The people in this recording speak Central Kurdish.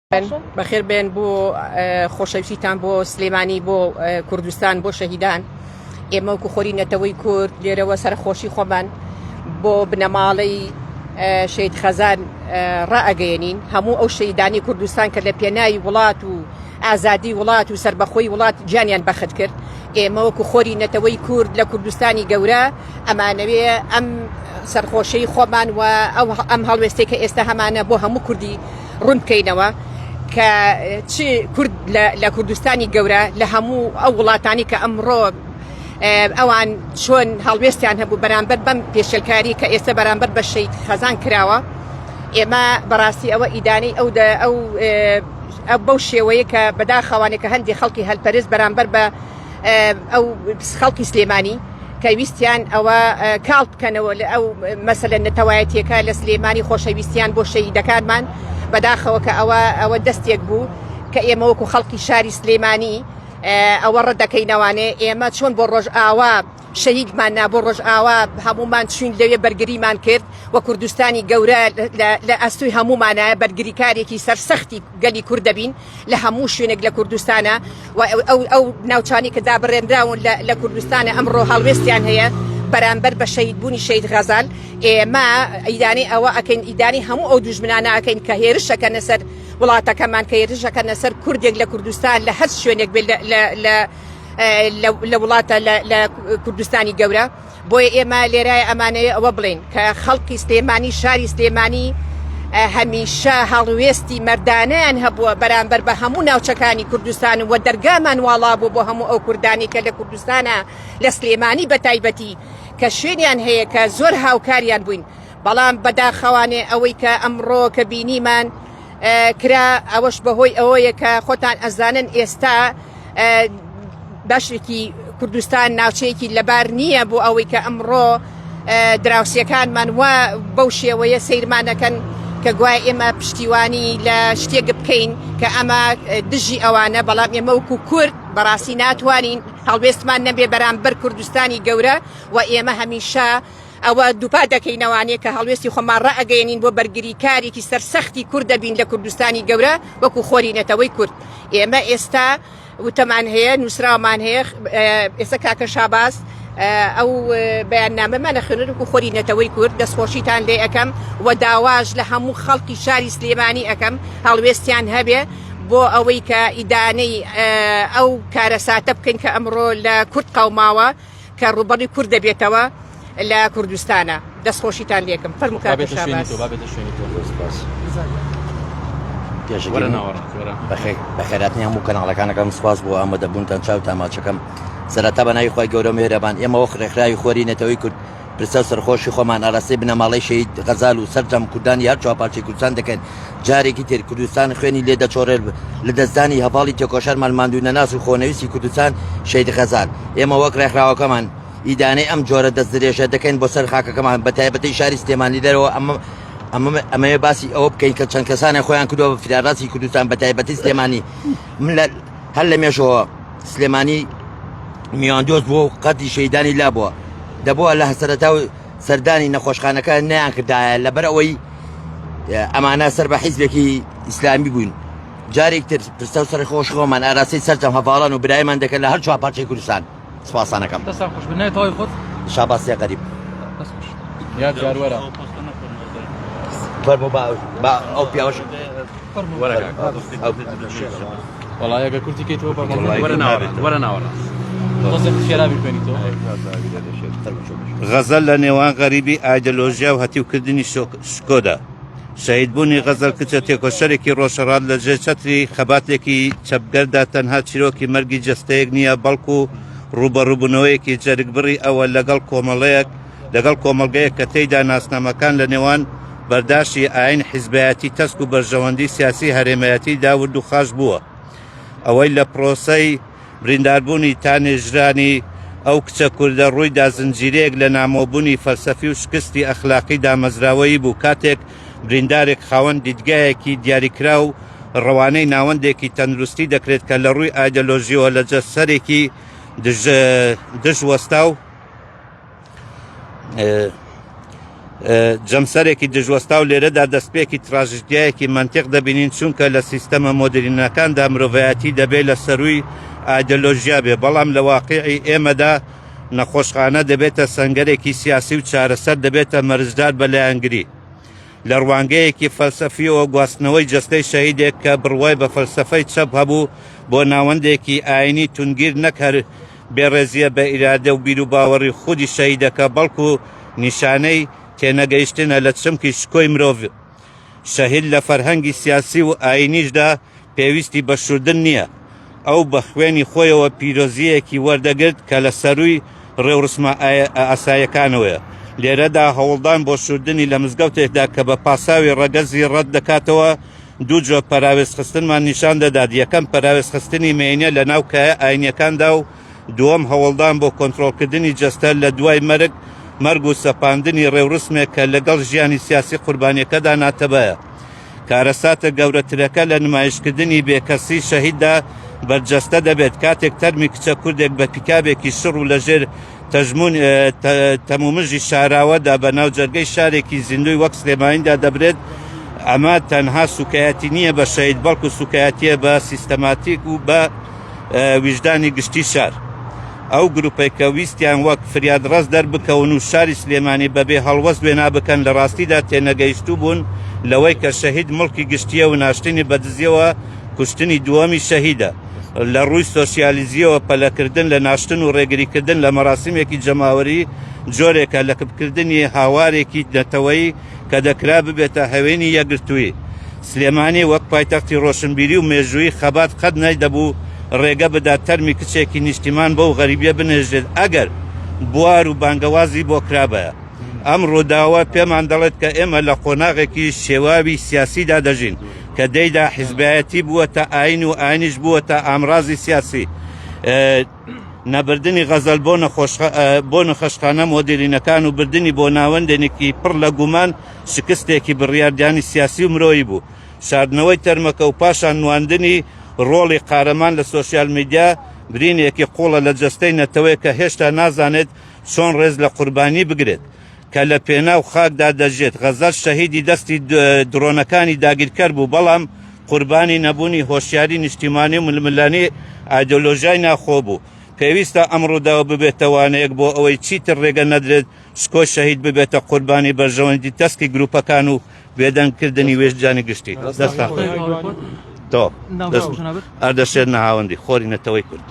بەخێر بێن بۆ خۆشەویستیتان بۆ سلێمانی بۆ کوردستان بۆ شەهیدان ئێمە وەکو خۆری نەتەوەی کورد لێرەوە سەرخۆشی خۆمان بۆ بنەماڵەی شەید خەزان ڕائەگەیەنین هەموو ئەو شەهیدانی کوردستان کە لە پێناوی وڵات و ئازادی وڵات و سربەخۆی وڵات گیانیان بەخت کرد ئێمە وەکو خۆری نەتەوەی کورد لە کوردستانی گەورە ئەمانەوێ ئەم سەرخۆشەی خۆمان و ئەم هەڵوێستەی کە ئێستا هەمانە بۆ هەموو کوردی ڕوون بکەینەوە کە چ کورد لە کوردستانی گەورە لە هەموو ئەو وڵاتانی کە ئەمڕۆ ئەوان چۆن هەڵوێستیان هەبوو بەرامبەر بەم پێشەلکاری کە ئێستا بەرامبەر بە شەید خەزان کراوە ئێمە بەڕاستی ئەوە ئیدانەی ئەو بەو شێوەیە کە بەداخەوانێک کە هەندێک خەڵکی هەلپەرست بەرامبەر بە ئەو خەڵکی سلێمانی کە ویستیان ئەوە کاڵ بکەنەوە لە ئەو مەسەلە نەتەوایەتیەکە لە سلێمانی خۆشەویستیان بۆ شەهیدەکانمان بەداخەوە کە ئەوە دەستێک بوو کە ئێمە وەکو خەڵکی شاری سلێمانی ئەوە ڕەدەکەینەوانێ ئێمە چۆن بۆ ڕۆژ ئاوا شەهیدمان بۆ ڕۆژ ئاوا هەمومان چوین لەوێ بەرگریمان کرد و کوردستانی گەورە لە ئەستوی هەمومانە بەرگریکارێکی سەرسەختی گەلی کورد دەبین لە هەموو شوێنێک لە کوردستانە و ئەو ناوچانی کە دابڕێنراون لە کوردستانە ئەمڕۆ هەڵوێستیان هەیە بەرامبەر بە شەهیدبوونی شەید غەزال ئێمە ئیدانی ئەوە ئەکەین ئیدانی هەموو ئەو دوژمنانە ئەکەین کە هێرشەکەنە سەر وڵاتەکەمان کە هێرشەکەنە سەر کوردێک لە کوردستان لە هەر شوێنێک لە وڵاتە لە کوردستانی گەورە بۆیە ئێمە لێرای ئەمانەیە ئەوە بڵێن کە خەڵکی سلێمانی شاری سلێمانی هەمیشە هەڵوێستی مەردانیان هەبووە بەرامبەر بە هەموو ناوچەکانی کوردستان و دەرگامان واڵا بوو بۆ هەموو ئەو کوردانی کە لە کوردستانە لە سلێمانی بە تایبەتی کە شوێنیان هەیە کە زۆر هاوکاریان بووین بەڵام بەداخەوانێ ئەوەی کە ئەمڕۆ کە بینیمان کرا ئەوەش بەهۆی ئەوەیە کە خۆتان ئەزانن ئێستا باشێکی کوردستان ناوچەیەکی لەبار نییە بۆ ئەوەی کە ئەمڕۆ دراوسەکانمان وە بەو شێوەیە سەیرمانەکەن کە گوای ئێمە پشتیوانی لە شتێک بکەین کە ئەمە دژی ئەوانە بەڵام ئێمە وەکو کورد بەڕاستی ناتوانین هەڵوێستمان نەبێ بەرامبەر کوردستانی گەورە و ئێمە هەمیشە ئەوە دووپا دەکەینەوانەیە کە هەڵوێستی خۆمان ڕائەگەیەنین بۆ بەرگریکارێکی سەرسەختی کورد دەبین لە کوردستانی گەورە وەکو خۆری نەتەوەی کورد ئێمە ئێستا وتەمان هەیە نووسراومان هەیە ئێستا کاکە شاباس ئەو بەیاننامەمانە خوێنەر وەکو خۆری نەتەوەی کورد دەستخۆشیتان لێ ئەەکەم و داواژ لە هەموو خەڵکی شاری سلێمانی ئەەکەم هەڵوێستیان هەبێ بۆ ئەوەی کە ئیدانەی ئەو کارەساتە بکەین کە ئەمڕۆ لە کورد قەوماوە کە ڕوبەڕی کورد دەبێتەوە لە کوردستانە دەستخۆشیتان لێکم فەرموو کاکە شاباس بەخێراتنی هەموو کەناڵەکانەکەم سپاس بۆ ئامادەبوونتان چاو تاماچەکەم سەرەتا بەناوی خۆی گەورە مێهرەبان ئێمە وەک ڕێکخراوی خۆری نەتەوەی کورد پرسە سەرخۆشی خۆمان ئاراستەی بنەماڵەی شەهید غەزال و سەرجەم کوردانی هەر چاپارچەی کوردستان دەکەن جارێکی تر کوردستان خوێنی لێ دەچۆڕێت لە دەستدانی هەواڵی تێکۆشەر مەلماندوو نەناس و خۆنەویستی کوردستان شەهید غەزال ئێمە وەک ڕێکخراوەکەمان ئیدانەی ئەم جۆرە دەست درێژە دەکەین بۆ سەر خاکەکەمان بە تایبەتی شاری سلێمانی دەرەوە ئەمەیە باسی ئەوە بکەین کە چەند کەسانە خۆیان کردووە بە فراڕاستی کوردستان بە تایبەتی سلێمانی هەر لە مێژەوە سلێمانی میواندۆز بووە و قەتی شەیدانی لا بووە دەبووە لە هەسەرەتا و سەردانی نەخۆشخانەکە نیان کردایە لەبەر ئەوەی ئەمانە سەر بە حیزبێکی ئیسلامی بوون جارێک تر پرسە و سەرخۆش خۆمان ئاراستەی سەرجەم هەڤاڵان و برایمان دەکەن لە هەر چوارپارچەی کوردستان سپاسانەکەم دەستان خۆش بنای تەواوی خۆت شاباسیە غەریب یاد جاروەرە فەرموو بە ئەو پیاوەش وەڵا یەگە کورتی کەیتەوە وەرە ناوەڕاست خێرا بکەنیتەوە غەزەل لە نێوان غەریبی ئایدۆلۆژیا و هەتیوکردنی شکۆدا شەهیدبوونی غەزەل کچە تێکۆشەرێکی ڕۆژهەڵات لە ژێر چەتری خەباتێکی چەپگەردا تەنها چیرۆکی مەرگی جەستەیەک نییە بەڵکو ڕوبەڕووبوونەوەیەکی جەرگبڕی ئەوە لەگەڵ کۆمەڵگەیەک کە تێیدا ناسنامەکان لە نێوان بەرداشتی ئاین حیزبایەتی تەسک و بەرژەوەندی سیاسی هەرێمەتی داورد و خاش بووە ئەوەی لە پرۆسەی برینداربوونی تانێژرانی ئەو کچە کوردە ڕوویدا زنجیرەیەک لە نامۆبوونی فەلسەفی و شکستی ئەخلاقی دامەزراوەیی بوو کاتێک بریندارێک خاوەن دیدگایەکی دیاریکرا و ڕەوانەی ناوەندێکی تەندروستی دەکرێت کە لە ڕووی ئایدۆلۆژیەوە لە جەسەرێکی دژ وەستا و جەمسەرێکی دژوەستا و لێرەدا دەستپێکی تراژدیایەکی منتیق دەبینین چونکە لە سیستەمە مۆدرنەکاندا مرۆڤایەتی دەبێت لە سەروی ئایدۆلۆژیا بێ بەڵام لە واقعی ئێمەدا نەخۆشخانە دەبێتە سەنگەرێکی سیاسی و چارەسەر دەبێتە مەرجدار بە لایەنگری لە ڕوانگەیەکی فەلسەفیەوە گواستنەوەی جەستەی شەهیدێک کە بڕوای بە فەلسەفەی چەپ هەبوو بۆ ناوەندێکی ئاینی تونگیر نەکەر بێڕێزیە بە ئیرادە و بیر و باوەڕی خودی شەهیدەکە بەڵکو نیشانەی تێنەگەیشتنە لە چمکی شکۆی مرۆڤ شەهید لە فەرهەنگی سیاسی و ئاینیشدا پێویستی بەشوردن نییە ئەو بە خوێنی خۆیەوە پیرۆزیەکی وەردەگرت کە لە سەروی ڕێوڕسمە ئاسایەکانەوەیە لێرەدا هەوڵدان بۆ شوردنی لە مزگەوتێکدا کە بە پاساوی ڕەگەزی ڕەت دەکاتەوە دوو جۆ پەراوێزخستنمان نیشان دەدات یەکەم پەراوێزخستنی مێنیە لە ناو کایە ئاینیەکاندا و دووەم هەوڵدان بۆ کۆنتڕۆڵکردنی جەستە لە دوای مەرگ و سەپاندنی ڕێوڕسمێک کە لەگەڵ ژیانی سیاسی قوربانیەکەدا ناتەبایە کارەساتە گەورەترەکە لە نمایشکردنی بێکەسی شەهیددا بەرجەستە دەبێت کاتێک تەرمی کچە کوردێک بە پیکابێکی شڕ و لەژێر تەمومژی شاراوەدا بە ناو جەرگەی شارێکی زیندوی وەک سلێمانیدا دەبرێت ئەمە تەنها سوکایەتی نییە بە شەهید بەڵکو سوکایەتیە بە سیستەماتیک و بە ویژدانی گشتی شار ئەو گروپەی کە ویستیان وەک فریاد ڕەز دەربکەون و شاری سلێمانی بەبێ هەڵوەست وێنا بکەن لە ڕاستیدا تێنەگەیشتوو بوون لەوەی کە شەهید مڵکی گشتیە و ناشتنی بەدزیەوە کوشتنی دووەمی شەهیدە لە ڕووی سۆسیالیزیەوە پەلەکردن لە ناشتن و ڕێگریکردن لە مەراسیمێکی جەماوەری جۆرێکە لە کردنی هاوارێکی نەتەوەیی کە دەکرا ببێتە هەوێنی یەکگرتووی سلێمانی وەک پایتەختی ڕۆشنبیری و مێژووی خەبات قەت نەیدەبوو ڕێگە بدات تەرمی کچێکی نیشتیمان بەو غەریبیە بنێژێت ئەگەر بوار و بانگەوازی بۆ کرابەیە ئەم ڕووداوە پێمان دەڵێت کە ئێمە لە قۆناغێکی شێواوی سیاسیدا دەژین کە دەیدا حیزبایەتی بووەتە ئاین و ئاینیش بووەتە ئامڕازی سیاسی نەبردنی غەزەل بۆ نەخۆشخانە مۆدرنەکان و بردننی بۆ ناوەندێنێکی پڕ لە گومان شکستێکی بڕیاردانی سیاسی و مرۆیی بوو شاردنەوەی تەرمەکە و پاشان نواندنی ڕۆڵی قارەمان لە سۆسیال میدیا برینێکی قوڵە لە جەستەی نەتەوەی کە هێشتا نازانێت چۆن ڕێز لە قوربانی بگرێت کە لە پێناو خاکدا دەژێت غەزەل شەهیدی دەستی درۆنەکانی داگیرکەر بوو بەڵام قوربانی نەبوونی هۆشیاری نیشتیمانی و ململانی ئایدۆلۆژیای ناخۆ بوو پێویستە ئەمڕۆداوە ببێتە وانەیەک بۆ ئەوەی چیتر ڕێگە نەدرێت شکۆی شەهید ببێتە قوربانی بەرژەوەندی تەسکی گروپەکان و بێدەنگکردنی وێژجانی گشتی دەستان تۆ ئەردەشێت نەهاوەندی خۆری نەتەوەی کورد